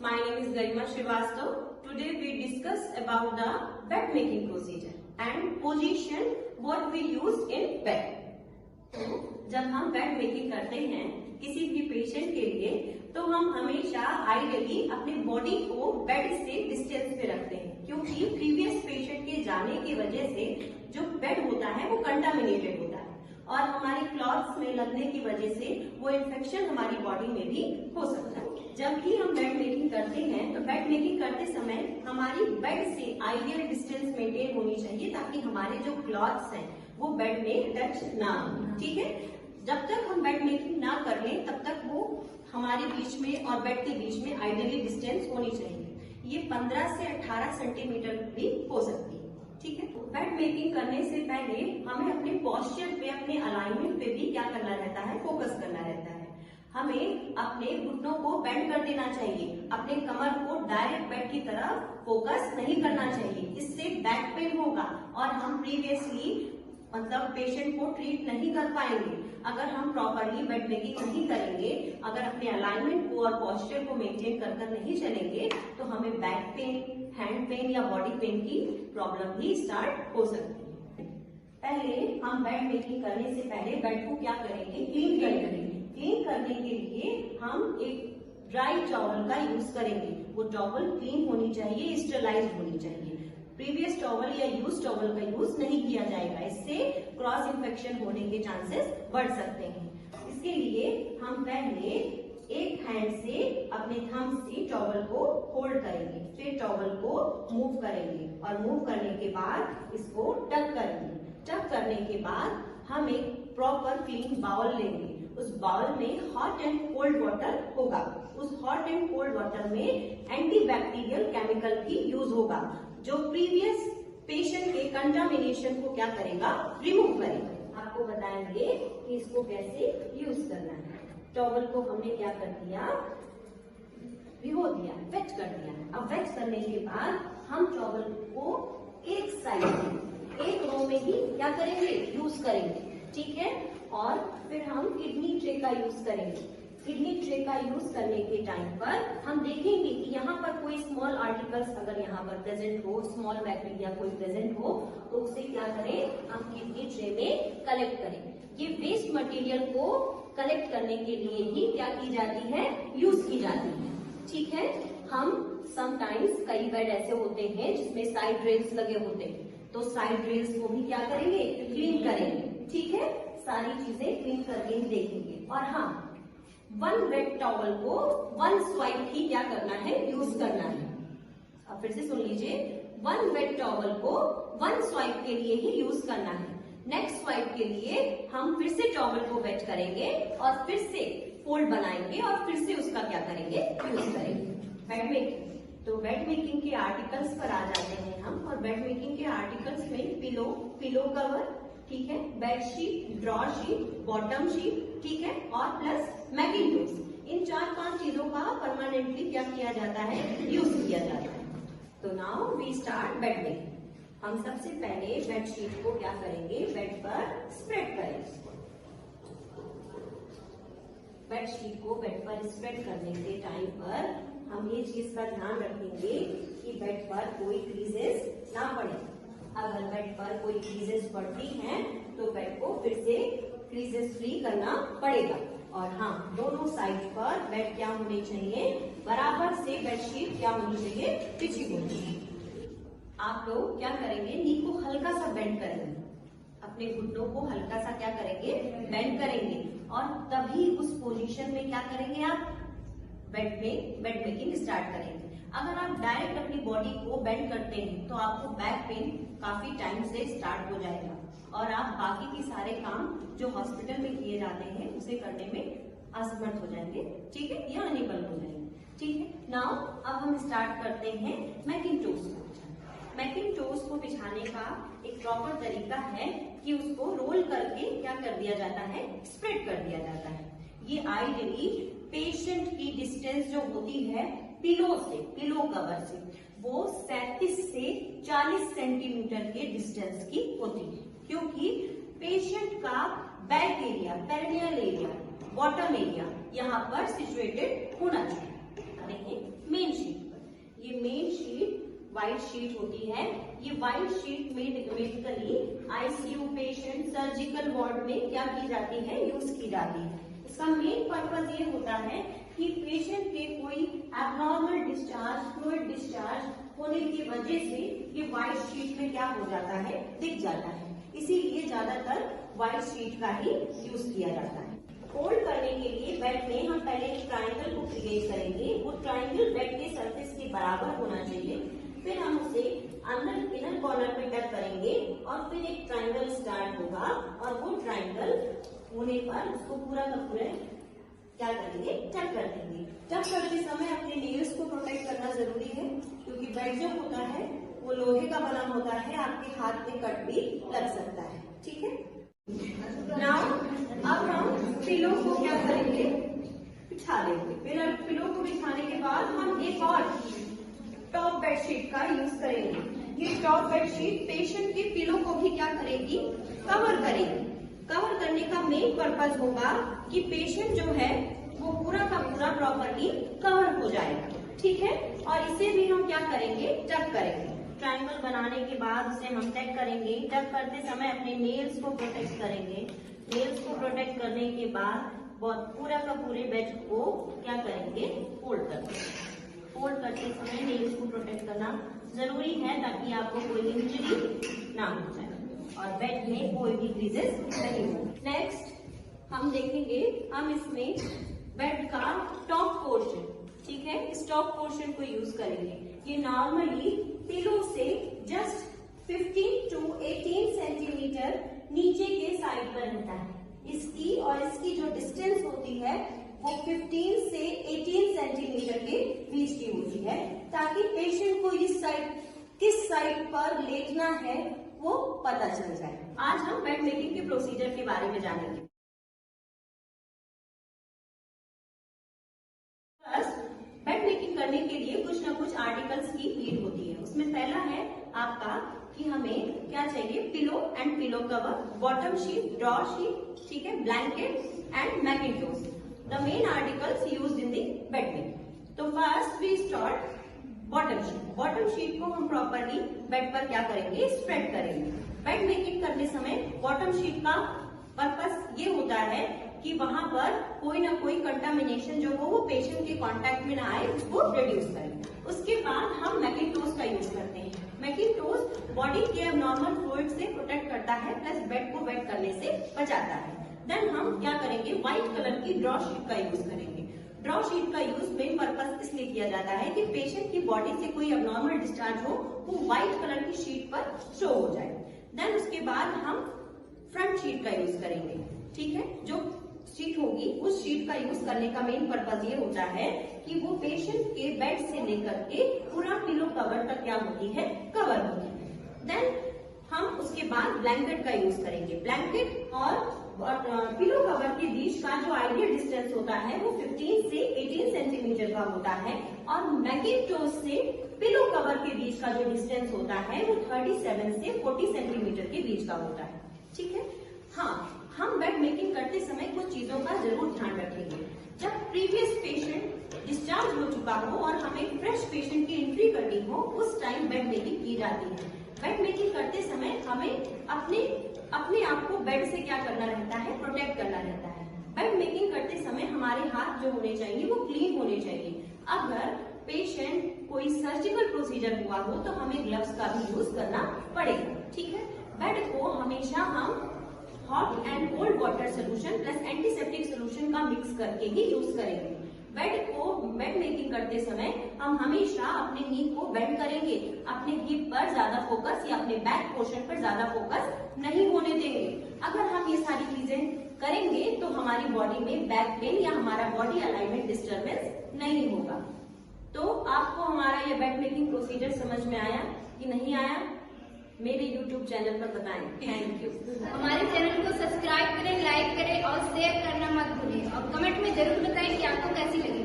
My name is Garima Srivastav. Today we discuss about the bed making procedure and position what we use in bed. जब हम bed making करते हैं किसी भी patient के लिए तो हम हमेशा आइडियली अपने बॉडी को बेड से डिस्टेंस पे रखते हैं, क्योंकि प्रीवियस पेशेंट के जाने की वजह से जो बेड होता है वो कंटामिनेटेड होता है और हमारी क्लॉथ्स में लगने की वजह से वो इन्फेक्शन हमारी बॉडी में भी हो सकता है। जब भी हम बेड मेकिंग करते हैं तो बेड मेकिंग करते समय हमारी बेड से आइडियल डिस्टेंस मेंटेन होनी चाहिए ताकि हमारे जो क्लॉथ्स हैं वो बेड में टच ना हो। ठीक है, जब तक हम बेड मेकिंग ना कर लें तब तक वो हमारे बीच में और बेड के बीच में आइडियली डिस्टेंस होनी चाहिए। ये 15 से 18 सेंटीमीटर भी हो सकती है। ठीक है, बेड मेकिंग करने से पहले हमें अपने पोस्चर पे, अपने अलाइनमेंट पे भी क्या करना रहता है, फोकस करना रहता है। हमें अपने घुटनों को बेंड कर देना चाहिए, अपने कमर को डायरेक्ट बेड की तरफ फोकस नहीं करना चाहिए, इससे बैक पेन होगा और हम प्रीवियसली पेशेंट को ट्रीट नहीं कर पाएंगे। अगर हम प्रॉपरली बेड मेकिंग नहीं करेंगे, अगर अपने अलाइनमेंट को और पोस्चर को मेंटेन कर नहीं चलेंगे तो हमें बैक पेन, हैंड पेन या बॉडी पेन की प्रॉब्लम भी स्टार्ट हो सकती है। पहले हम बेड मेकिंग करने से पहले बेड को क्या करेंगे, क्लीन करेंगे। क्लीन करने के लिए हम एक ड्राई टॉवल का यूज करेंगे। वो टॉवल क्लीन होनी चाहिए, स्टरलाइज्ड होनी चाहिए। प्रीवियस टॉवल या यूज टॉवल का यूज नहीं किया जाएगा, इससे क्रॉस इन्फेक्शन होने के चांसेस बढ़ सकते हैं। इसके लिए हम पहले एक हैंड से अपने थंब से टॉवल को होल्ड करेंगे, फिर टॉवल को मूव करेंगे और मूव करने के बाद इसको टक करेंगे। टक करने के बाद हम एक प्रॉपर क्लीन बाउल लेंगे। उस बाउल में हॉट एंड कोल्ड वाटर होगा। उस हॉट एंड कोल्ड वाटर में एंटीबैक्टीरियल केमिकल की यूज होगा जो प्रीवियस पेशेंट के कंटामिनेशन को क्या करेगा, रिमूव करेगा। आपको बताएंगे कि इसको कैसे यूज करना है। टॉवल को हमने क्या कर दिया, भिगो दिया, वेट कर दिया। अब वेट करने के बाद हम टॉवल को एक साइड में, एक रो में ही क्या करेंगे, यूज करेंगे। ठीक है, और फिर हम किडनी ट्रे का यूज करेंगे। किडनी ट्रे का यूज करने के टाइम पर हम देखेंगे कि यहाँ पर कोई स्मॉल आर्टिकल्स अगर यहाँ पर प्रेजेंट हो, स्मॉल बैक्टीरिया कोई प्रेजेंट हो तो उसे क्या करें, हम किडनी ट्रे में कलेक्ट करें। ये वेस्ट मटेरियल को कलेक्ट करने के लिए ही क्या की जाती है, यूज की जाती है। ठीक है, हम समटाइम्स कई बेड ऐसे होते हैं जिसमें साइड रेल्स लगे होते हैं, तो साइड रेल्स को भी क्या करेंगे, क्लीन करेंगे। ठीक है, सारी चीजें क्लीन करके ही देखेंगे। और हाँ, वन वेट टॉवल को वन स्वाइप ही क्या करना है, यूज करना है। अब फिर से सुन लीजिए, वन वेट टॉवल को वन स्वाइप के लिए ही यूज करना है। नेक्स्ट स्वाइप के लिए हम फिर से टॉवल को वेट करेंगे और फिर से फोल्ड बनाएंगे और फिर से उसका क्या करेंगे, यूज करेंगे। बेड मेकिंग, तो बेड मेकिंग के आर्टिकल्स पर आ जाते हैं हम। और बेड मेकिंग के आर्टिकल्स में पिलो, पिलो कवर, ठीक है, bed sheet, drawer sheet, bottom sheet, ठीक है, और प्लस मैकिंटोश। इन 4-5 चीजों का परमानेंटली क्या किया जाता है, यूज किया जाता है। तो now we start bed making. हम सबसे पहले बेड शीट को क्या करेंगे, बेड पर स्प्रेड करेंगे। बेड शीट को बेड पर स्प्रेड करने के टाइम पर हम ये चीज का ध्यान रखेंगे कि बेड पर कोई क्रीजेस ना पड़े। अगर बेड पर कोई क्रीजेस पड़ती हैं तो बेड को फिर से क्रीजेस फ्री करना पड़ेगा। और हाँ, दोनों साइड पर बेड क्या होने चाहिए, बराबर से बेडशीट क्या होनी चाहिए, पिछी होनी चाहिए। आप लोग क्या करेंगे, नी को हल्का सा बेंड करेंगे, अपने घुटनों को हल्का सा क्या करेंगे, बेंड करेंगे और तभी उस पोजीशन में क्या करेंगे, आप बेड मेकिंग स्टार्ट करेंगे। अगर आप डायरेक्ट अपनी बॉडी को बेंड करते हैं तो आपको बैक पेन काफी टाइम से स्टार्ट हो जाएगा और आप बाकी के सारे काम जो हॉस्पिटल में किए जाते हैं उसे करने में असमर्थ हो जाएंगे। ठीक है, या अनेबल हो जाएंगे। ठीक है, नाउ अब हम स्टार्ट करते हैं मैकिंटोश को। मैकिंटोश को बिछाने का एक प्रॉपर तरीका है कि उसको रोल करके क्या कर दिया जाता है, स्प्रेड कर दिया जाता है। ये आइडियली पेशेंट की डिस्टेंस जो होती है पिलो से, पिलो कवर से, वो 37 से 40 सेंटीमीटर के डिस्टेंस की होती है, क्योंकि पेशेंट का back area, perineal area, bottom area यहाँ पर सिचुएटेड होना चाहिए। जाते हैं मेन शीट पर। ये मेन शीट व्हाइट शीट होती है। ये white sheet medically ICU patient, surgical ward में क्या की जाती है, यूज की जाती है। इसका मेन पर्पज ये होता है कि पेशेंट के कोई एबनॉर्मल डिस्चार्ज, फ्लूइड डिस्चार्ज होने की वजह से ये व्हाइट शीट में क्या हो जाता है, दिख जाता है। इसीलिए ज्यादातर व्हाइट शीट का ही यूज किया जाता है। होल्ड करने के लिए बेड में हम पहले एक ट्राइंगल को क्रिएट करेंगे। वो ट्राइंगल बेड के सरफेस के बराबर होना चाहिए। फिर हम उसे अंदर इनर कॉर्नर पे टच करेंगे और फिर एक ट्राइंगल स्टार्ट होगा और वो ट्राइंगल होने पर उसको पूरा का पूरा क्या करेंगे, टच कर देंगे। टच करते समय अपने नेल्स को प्रोटेक्ट करना जरूरी है, क्योंकि बेड जो होता है वो लोहे का बना होता है, आपके हाथ में कट भी लग सकता है। ठीक है। नाउ अब हम पिलो को क्या करेंगे, बिछा देंगे। फिर पिलो को बिछाने के बाद हम एक और टॉप बेडशीट का यूज करेंगे। ये टॉप बेडशीट पेशेंट के पिलो को भी क्या करेगी, कवर करेगी। कवर करने का मेन पर्पज होगा कि पेशेंट जो है वो पूरा का पूरा प्रॉपर्ली कवर हो जाएगा। ठीक है। और इसे भी हम क्या करेंगे, टक करेंगे। ट्राइंगल बनाने के बाद उसे हम टक करेंगे। टक करते समय अपने नेल्स को प्रोटेक्ट करेंगे। नेल्स को प्रोटेक्ट करने के बाद बहुत पूरा का पूरे बेड को क्या करेंगे, फोल्ड करेंगे। फोल्ड करते समय नेल्स को प्रोटेक्ट करना जरूरी है ताकि आपको कोई इंजरी ना हो जाए और बेड में कोई भी क्रीजेस नहीं हो। नेक्स्ट हम देखेंगे, हम इसमें बेड का टॉप पोर्शन, ठीक है, इस टॉप पोर्शन को यूज करेंगे। ये नॉर्मली पिलो से जस्ट 15 to 18 सेंटीमीटर नीचे के साइड पर रहता है। इसकी और इसकी जो डिस्टेंस होती है वो 15 से 18 सेंटीमीटर के बीच की होती है, ताकि पेशेंट को इस साइड किस साइड पर लेटना है वो पता चल जाए। आज हम बेड मेकिंग के प्रोसीजर के बारे में जानेंगे। बेड मेकिंग करने के लिए कुछ ना कुछ आर्टिकल्स की नीड होती है। उसमें पहला है आपका कि हमें क्या चाहिए, pillow and pillow cover, bottom sheet, draw sheet, ठीक है, blanket and mackintosh, the main articles used in the bed making. तो first we start bottom sheet. Bottom sheet को हम प्रॉपर्ली बेड पर क्या करेंगे, स्प्रेड करेंगे। बेड मेकिंग करते समय बॉटम शीट का पर्पस ये होता है कि वहां पर कोई ना कोई कंटामिनेशन जो हो वो पेशेंट के कांटेक्ट में ना आए, उसको रिड्यूस करें। उसके बाद हम मैकिंटोश का यूज करते हैं। मैकिंटोश बॉडी के एबनॉर्मल फ्लूइड से प्रोटेक्ट करता है, प्लस बेड को वेट करने से बचाता है। देन हम क्या करेंगे, व्हाइट कलर की ड्रॉ शीट का यूज करेंगे। ड्रॉ शीट का यूज मेन पर्पस इसलिए किया जाता है कि पेशेंट की बॉडी से कोई एबनॉर्मल डिस्चार्ज हो वो व्हाइट कलर की शीट पर शो हो जाए। देन उसके बाद हम फ्रंट शीट का यूज करेंगे। ठीक है। जो शीट होगी उस शीट का यूज करने का मेन पर्पज ये होता है कि वो पेशेंट के बेड से लेकर के पूरा पिलो कवर तक क्या होती है, कवर होती है। देन हम उसके बाद ब्लैंकेट का यूज करेंगे। ब्लैंकेट और पिलो कवर के बीच का जो आइडियल डिस्टेंस होता है वो 15 से 18 सेंटीमीटर का होता है और मैकिंटोश से पिलो कवर के बीच का जो डिस्टेंस होता है वो 37 से 40 सेंटीमीटर के बीच का होता है। ठीक है। हाँ, हम बेड मेकिंग करते समय कुछ चीजों का जरूर ध्यान रखेंगे। जब प्रीवियस पेशेंट डिस्चार्ज हो चुका हो और हमें फ्रेश पेशेंट की एंट्री करनी हो, उस टाइम बेड मेकिंग की जाती है। बेड मेकिंग करते समय हमें अपने आप को बेड से क्या करना रहता है, प्रोटेक्ट करना रहता है। बेड मेकिंग करते समय हमारे हाथ जो होने चाहिए वो क्लीन होने चाहिए। अगर पेशेंट कोई सर्जिकल प्रोसीजर हुआ हो तो हमें ग्लव्स का भी यूज करना पड़ेगा। ठीक है। बेड को हमेशा हम hot and cold water solution plus antiseptic solution का मिक्स करके ही यूज करेंगे। बेड मेकिंग करते समय हम हमेशा अपने नी को बेंड करेंगे। अपने हिप पर ज्यादा फोकस या अपने बैक पोर्शन पर ज्यादा फोकस नहीं होने देंगे। अगर हम ये सारी चीजें करेंगे तो हमारी बॉडी में बैक पेन या हमारा बॉडी अलाइनमेंट डिस्टर्बेंस नहीं होगा। तो आपको हमारा ये बेड मेकिंग प्रोसीजर समझ में आया कि नहीं आया, मेरे YouTube चैनल पर बताएं। Thank you. हमारे चैनल को सब्सक्राइब करें, लाइक करें और शेयर करना मत भूलें और कमेंट में जरूर बताएं कि आपको कैसी लगी।